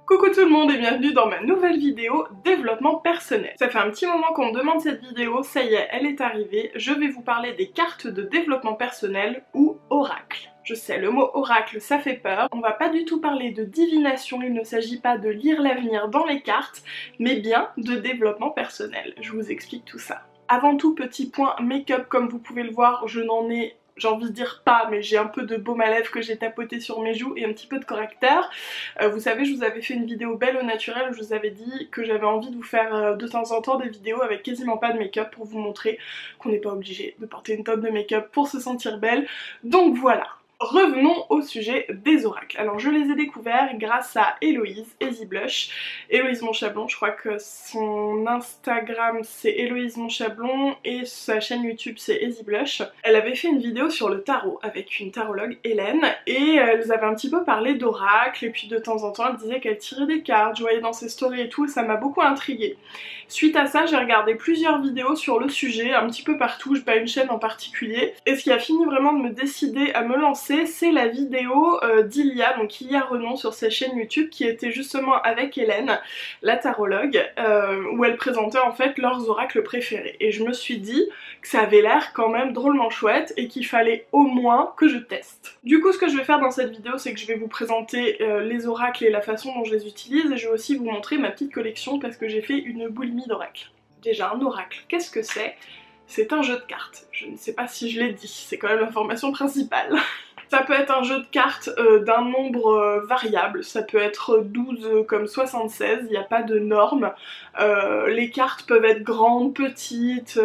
Coucou tout le monde et bienvenue dans ma nouvelle vidéo développement personnel. Ça fait un petit moment qu'on me demande cette vidéo, ça y est, elle est arrivée. Je vais vous parler des cartes de développement personnel ou oracles. Je sais, le mot oracle ça fait peur. On va pas du tout parler de divination, il ne s'agit pas de lire l'avenir dans les cartes, mais bien de développement personnel. Je vous explique tout ça. Avant tout, petit point make-up, comme vous pouvez le voir, je n'en ai... j'ai envie de dire pas, mais j'ai un peu de baume à lèvres que j'ai tapoté sur mes joues et un petit peu de correcteur. Vous savez, je vous avais fait une vidéo belle au naturel où je vous avais dit que j'avais envie de vous faire de temps en temps des vidéos avec quasiment pas de make-up pour vous montrer qu'on n'est pas obligé de porter une tonne de make-up pour se sentir belle. Donc voilà. Revenons au sujet des oracles. Alors je les ai découverts grâce à Héloïse, Easy Blush. Héloïse Monchablon, je crois que son Instagram c'est Héloïse Monchablon et sa chaîne YouTube c'est Easy Blush. Elle avait fait une vidéo sur le tarot avec une tarologue, Hélène, et elles avaient un petit peu parlé d'oracles et puis de temps en temps elle disait qu'elle tirait des cartes, je voyais dans ses stories et tout et ça m'a beaucoup intriguée. Suite à ça j'ai regardé plusieurs vidéos sur le sujet, un petit peu partout, j'ai pas une chaîne en particulier, et ce qui a fini vraiment de me décider à me lancer c'est la vidéo d'Ilia, donc Ilia Renon sur sa chaîne YouTube qui était justement avec Hélène, la tarologue, où elle présentait en fait leurs oracles préférés. Et je me suis dit que ça avait l'air quand même drôlement chouette et qu'il fallait au moins que je teste. Du coup ce que je vais faire dans cette vidéo c'est que je vais vous présenter les oracles et la façon dont je les utilise et je vais aussi vous montrer ma petite collection parce que j'ai fait une boulimie d'oracles. Déjà un oracle, qu'est-ce que c'est? C'est un jeu de cartes. Je ne sais pas si je l'ai dit, c'est quand même l'information principale. Ça peut être un jeu de cartes d'un nombre variable, ça peut être 12 comme 76, il n'y a pas de norme. Les cartes peuvent être grandes, petites,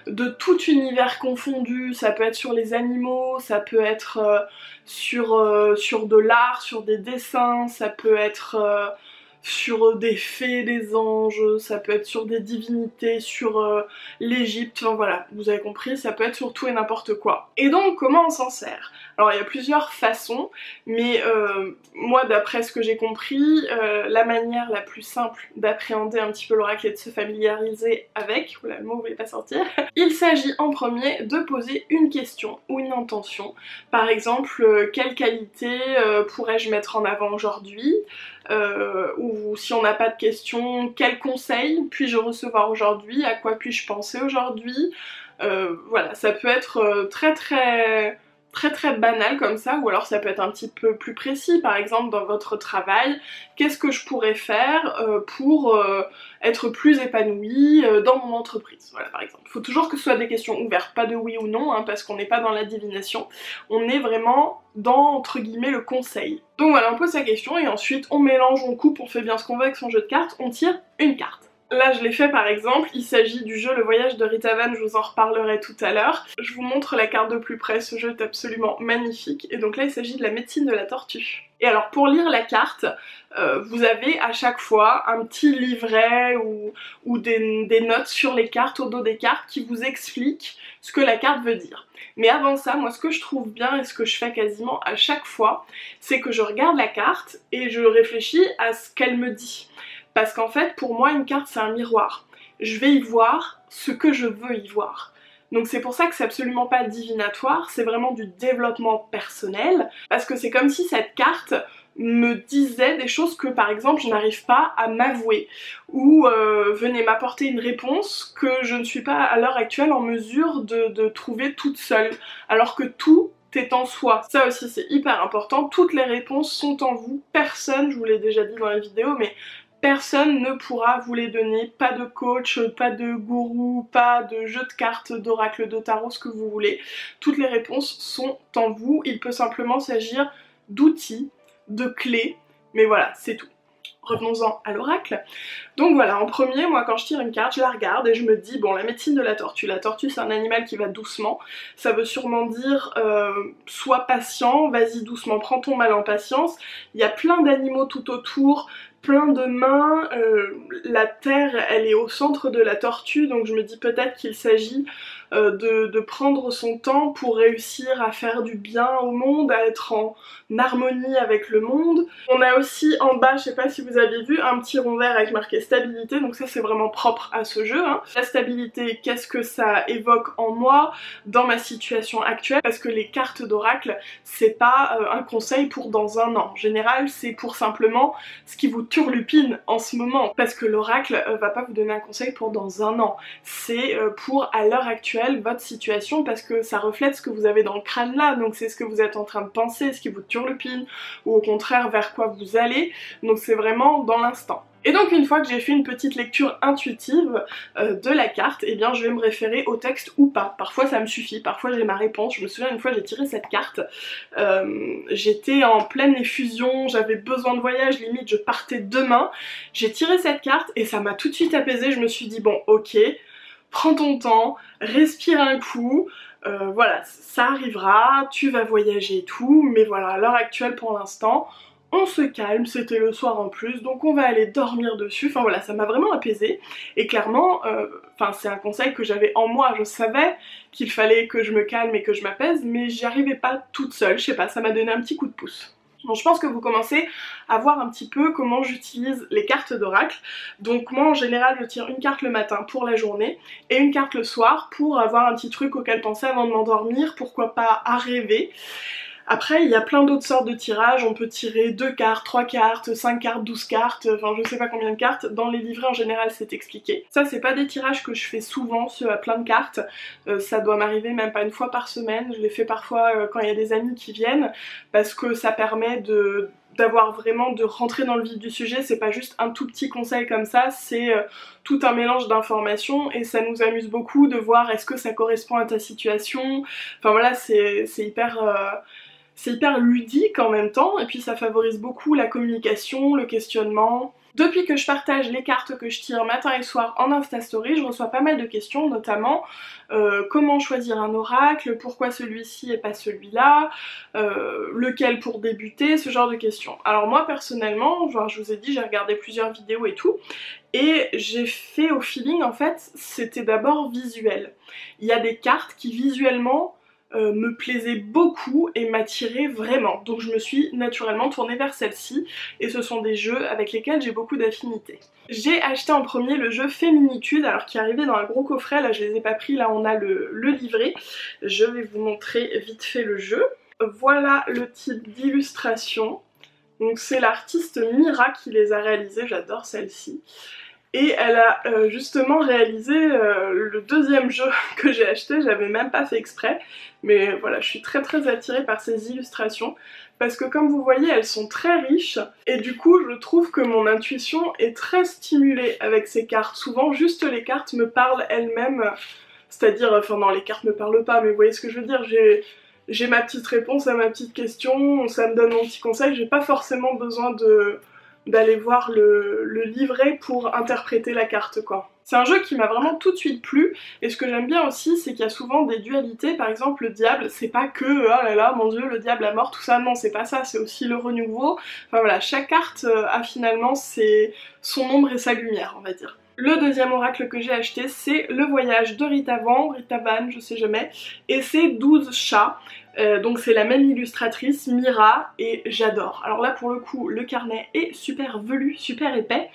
de tout univers confondu, ça peut être sur les animaux, ça peut être sur de l'art, sur des dessins, ça peut être... sur des fées, des anges, ça peut être sur des divinités, sur l'Égypte, enfin voilà, vous avez compris, ça peut être sur tout et n'importe quoi. Et donc comment on s'en sert? Alors il y a plusieurs façons, mais moi d'après ce que j'ai compris, la manière la plus simple d'appréhender un petit peu l'oracle et de se familiariser avec, oula le mot voulait pas sortir, il s'agit en premier de poser une question ou une intention. Par exemple, quelle qualité pourrais-je mettre en avant aujourd'hui? Ou si on n'a pas de questions, quel conseil puis-je recevoir aujourd'hui, à quoi puis-je penser aujourd'hui, voilà, ça peut être très banal comme ça, ou alors ça peut être un petit peu plus précis, par exemple dans votre travail, qu'est-ce que je pourrais faire pour être plus épanouie dans mon entreprise, voilà par exemple. Il faut toujours que ce soit des questions ouvertes, pas de oui ou non, hein, parce qu'on n'est pas dans la divination, on est vraiment dans, entre guillemets, le conseil. Donc voilà, on pose sa question et ensuite on mélange, on coupe, on fait bien ce qu'on veut avec son jeu de cartes, on tire une carte. Là je l'ai fait par exemple, il s'agit du jeu Le Voyage de Rita Van, je vous en reparlerai tout à l'heure. Je vous montre la carte de plus près, ce jeu est absolument magnifique. Et donc là il s'agit de la médecine de la tortue. Et alors pour lire la carte, vous avez à chaque fois un petit livret ou des notes sur les cartes, au dos des cartes, qui vous expliquent ce que la carte veut dire. Mais avant ça, moi ce que je trouve bien et ce que je fais quasiment à chaque fois, c'est que je regarde la carte et je réfléchis à ce qu'elle me dit. Parce qu'en fait, pour moi, une carte, c'est un miroir. Je vais y voir ce que je veux y voir. Donc c'est pour ça que c'est absolument pas divinatoire, c'est vraiment du développement personnel, parce que c'est comme si cette carte me disait des choses que par exemple je n'arrive pas à m'avouer, ou venait m'apporter une réponse que je ne suis pas à l'heure actuelle en mesure de trouver toute seule, alors que tout est en soi. Ça aussi c'est hyper important, toutes les réponses sont en vous, personne, je vous l'ai déjà dit dans la vidéo, mais personne ne pourra vous les donner, pas de coach, pas de gourou, pas de jeu de cartes, d'oracle, de tarot, ce que vous voulez. Toutes les réponses sont en vous, il peut simplement s'agir d'outils, de clés, mais voilà, c'est tout. Revenons-en à l'oracle. Donc voilà, en premier, moi quand je tire une carte, je la regarde et je me dis, bon, la médecine de la tortue. La tortue c'est un animal qui va doucement, ça veut sûrement dire sois patient, vas-y doucement, prends ton mal en patience. Il y a plein d'animaux tout autour, plein de mains, la terre elle est au centre de la tortue, donc je me dis peut-être qu'il s'agit de prendre son temps pour réussir à faire du bien au monde, à être en harmonie avec le monde. On a aussi en bas, je sais pas si vous avez vu, un petit rond vert avec marqué stabilité, donc ça c'est vraiment propre à ce jeu, hein. La stabilité, qu'est-ce que ça évoque en moi, dans ma situation actuelle, parce que les cartes d'oracle, c'est pas un conseil pour dans un an. En général, c'est pour simplement ce qui vous turlupine en ce moment, parce que l'oracle va pas vous donner un conseil pour dans un an, c'est pour à l'heure actuelle votre situation, parce que ça reflète ce que vous avez dans le crâne là, donc c'est ce que vous êtes en train de penser, ce qui vous turlupine, ou au contraire vers quoi vous allez, donc c'est vraiment dans l'instant. Et donc une fois que j'ai fait une petite lecture intuitive de la carte, eh bien je vais me référer au texte ou pas. Parfois ça me suffit, parfois j'ai ma réponse. Je me souviens une fois j'ai tiré cette carte, j'étais en pleine effusion, j'avais besoin de voyage, limite je partais demain. J'ai tiré cette carte et ça m'a tout de suite apaisée, je me suis dit bon ok, prends ton temps, respire un coup, voilà, ça arrivera, tu vas voyager et tout, mais voilà, à l'heure actuelle pour l'instant, on se calme, c'était le soir en plus, donc on va aller dormir dessus, enfin voilà, ça m'a vraiment apaisée, et clairement, c'est un conseil que j'avais en moi, je savais qu'il fallait que je me calme et que je m'apaise, mais j'y arrivais pas toute seule, je sais pas, ça m'a donné un petit coup de pouce. Donc je pense que vous commencez à voir un petit peu comment j'utilise les cartes d'oracle. Donc moi en général je tire une carte le matin pour la journée et une carte le soir pour avoir un petit truc auquel penser avant de m'endormir, pourquoi pas à rêver. Après, il y a plein d'autres sortes de tirages, on peut tirer 2 cartes, 3 cartes, 5 cartes, 12 cartes, enfin je sais pas combien de cartes, dans les livrets en général c'est expliqué. Ça c'est pas des tirages que je fais souvent, ceux à plein de cartes, ça doit m'arriver même pas une fois par semaine, je les fais parfois quand il y a des amis qui viennent, parce que ça permet d'avoir vraiment de rentrer dans le vif du sujet, c'est pas juste un tout petit conseil comme ça, c'est tout un mélange d'informations et ça nous amuse beaucoup de voir est-ce que ça correspond à ta situation, enfin voilà c'est hyper ludique en même temps et puis ça favorise beaucoup la communication, le questionnement. Depuis que je partage les cartes que je tire matin et soir en Insta Story, je reçois pas mal de questions, notamment comment choisir un oracle, pourquoi celui-ci et pas celui-là, lequel pour débuter, ce genre de questions. Alors moi personnellement, genre je vous ai dit, j'ai regardé plusieurs vidéos et tout, et j'ai fait au feeling en fait, c'était d'abord visuel. Il y a des cartes qui visuellement me plaisait beaucoup et m'attirait vraiment. Donc je me suis naturellement tournée vers celle-ci et ce sont des jeux avec lesquels j'ai beaucoup d'affinité. J'ai acheté en premier le jeu Féminitude, alors qui est arrivé dans un gros coffret, là je les ai pas pris, là on a le livret. Je vais vous montrer vite fait le jeu. Voilà le type d'illustration. Donc c'est l'artiste Mira qui les a réalisés, j'adore celle-ci. Et elle a justement réalisé le deuxième jeu que j'ai acheté, j'avais même pas fait exprès, mais voilà, je suis très attirée par ces illustrations, parce que comme vous voyez, elles sont très riches, et du coup je trouve que mon intuition est très stimulée avec ces cartes. Souvent, juste les cartes me parlent elles-mêmes, c'est-à-dire, enfin non, les cartes me parlent pas, mais vous voyez ce que je veux dire, j'ai ma petite réponse à ma petite question, ça me donne mon petit conseil, j'ai pas forcément besoin d'aller voir le livret pour interpréter la carte quoi. C'est un jeu qui m'a vraiment tout de suite plu, et ce que j'aime bien aussi c'est qu'il y a souvent des dualités, par exemple le diable, c'est pas que oh là là mon dieu le diable a mort tout ça, non c'est pas ça, c'est aussi le renouveau, enfin voilà, chaque carte a finalement son ombre et sa lumière on va dire. Le deuxième oracle que j'ai acheté c'est Le Voyage de Ritavan, je sais jamais, et c'est 12 chats. Donc c'est la même illustratrice, Mira, et j'adore. Alors là pour le coup le carnet est super velu, super épais,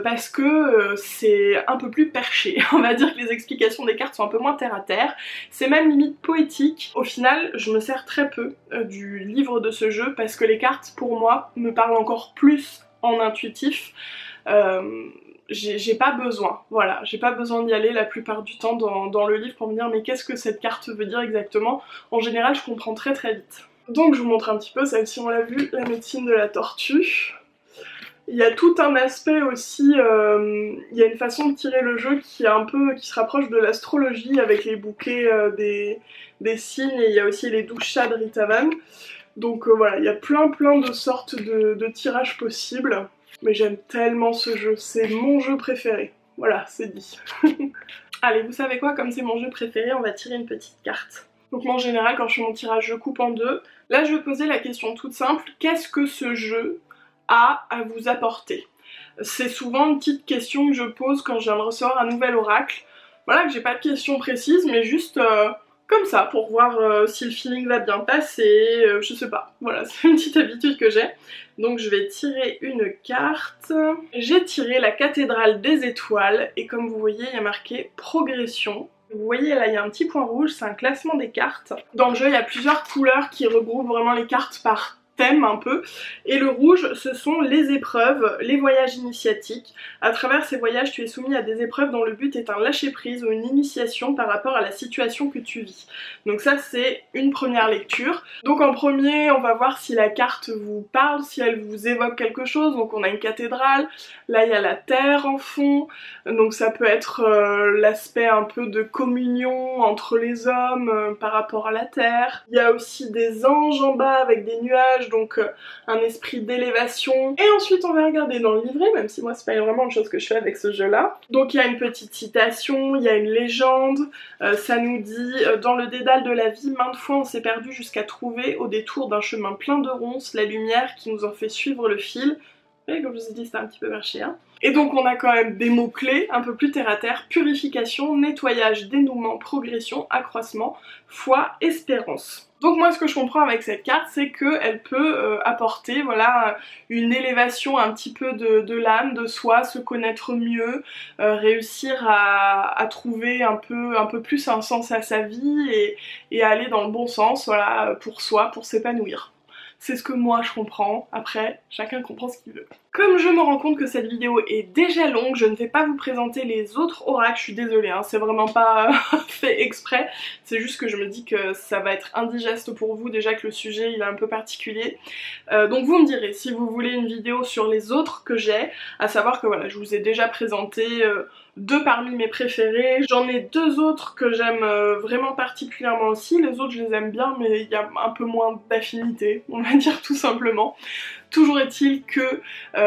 parce que c'est un peu plus perché. On va dire que les explications des cartes sont un peu moins terre à terre, c'est même limite poétique. Au final je me sers très peu du livre de ce jeu parce que les cartes pour moi me parlent encore plus en intuitif. J'ai pas besoin, voilà, j'ai pas besoin d'y aller la plupart du temps dans le livre pour me dire mais qu'est-ce que cette carte veut dire exactement. En général je comprends très vite. Donc je vous montre un petit peu, celle-ci on l'a vu, la médecine de la tortue. Il y a tout un aspect aussi, il y a une façon de tirer le jeu qui se rapproche de l'astrologie avec les bouquets des signes, et il y a aussi les 12 chats de Ritavan. Donc voilà, il y a plein de sortes de tirages possibles. Mais j'aime tellement ce jeu, c'est mon jeu préféré. Voilà, c'est dit. Allez, vous savez quoi, comme c'est mon jeu préféré, on va tirer une petite carte. Donc moi en général, quand je fais mon tirage, je coupe en deux. Là, je vais poser la question toute simple, qu'est-ce que ce jeu a à vous apporter? C'est souvent une petite question que je pose quand je viens de recevoir un nouvel oracle. Voilà, que j'ai pas de question précise, mais juste comme ça, pour voir si le feeling va bien passer, je sais pas. Voilà, c'est une petite habitude que j'ai. Donc je vais tirer une carte. J'ai tiré la cathédrale des étoiles, et comme vous voyez, il y a marqué progression. Vous voyez là il y a un petit point rouge, c'est un classement des cartes. Dans le jeu il y a plusieurs couleurs qui regroupent vraiment les cartes par thème un peu, et le rouge ce sont les épreuves, les voyages initiatiques. À travers ces voyages tu es soumis à des épreuves dont le but est un lâcher prise ou une initiation par rapport à la situation que tu vis. Donc ça c'est une première lecture. Donc en premier on va voir si la carte vous parle, si elle vous évoque quelque chose. Donc on a une cathédrale, là il y a la terre en fond, donc ça peut être l'aspect un peu de communion entre les hommes par rapport à la terre. Il y a aussi des anges en bas avec des nuages, donc un esprit d'élévation. Et ensuite on va regarder dans le livret, même si moi c'est pas vraiment une chose que je fais avec ce jeu là. Donc il y a une petite citation, il y a une légende, ça nous dit dans le dédale de la vie, maintes fois on s'est perdu jusqu'à trouver au détour d'un chemin plein de ronces la lumière qui nous en fait suivre le fil. Et comme je vous ai dit, c'était un petit peu perché, hein. Et donc on a quand même des mots-clés un peu plus terre à terre: purification, nettoyage, dénouement, progression, accroissement, foi, espérance. Donc moi ce que je comprends avec cette carte, c'est qu'elle peut apporter voilà, une élévation un petit peu de l'âme, de soi, se connaître mieux, réussir à trouver un peu plus un sens à sa vie et aller dans le bon sens, voilà, pour soi, pour s'épanouir. C'est ce que moi je comprends, après chacun comprend ce qu'il veut. Comme je me rends compte que cette vidéo est déjà longue, je ne vais pas vous présenter les autres oracles, je suis désolée, hein, c'est vraiment pas fait exprès, c'est juste que je me dis que ça va être indigeste pour vous, déjà que le sujet il est un peu particulier. Donc vous me direz si vous voulez une vidéo sur les autres que j'ai, à savoir que voilà, je vous ai déjà présenté deux parmi mes préférés, j'en ai deux autres que j'aime vraiment particulièrement aussi, les autres je les aime bien mais il y a un peu moins d'affinité, on va dire tout simplement. Toujours est-il que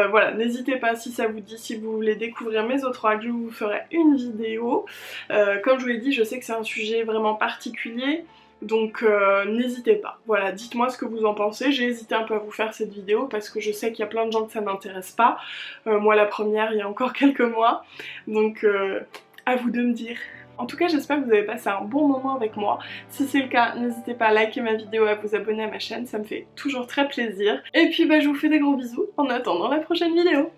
voilà, n'hésitez pas si ça vous dit, si vous voulez découvrir mes autres oracles, je vous ferai une vidéo. Comme je vous l'ai dit, je sais que c'est un sujet vraiment particulier, donc n'hésitez pas. Voilà, dites-moi ce que vous en pensez. J'ai hésité un peu à vous faire cette vidéo parce que je sais qu'il y a plein de gens que ça n'intéresse pas. Moi la première il y a encore quelques mois, donc à vous de me dire. En tout cas j'espère que vous avez passé un bon moment avec moi. Si c'est le cas, n'hésitez pas à liker ma vidéo et à vous abonner à ma chaîne, ça me fait toujours très plaisir. Et puis bah je vous fais des gros bisous en attendant la prochaine vidéo.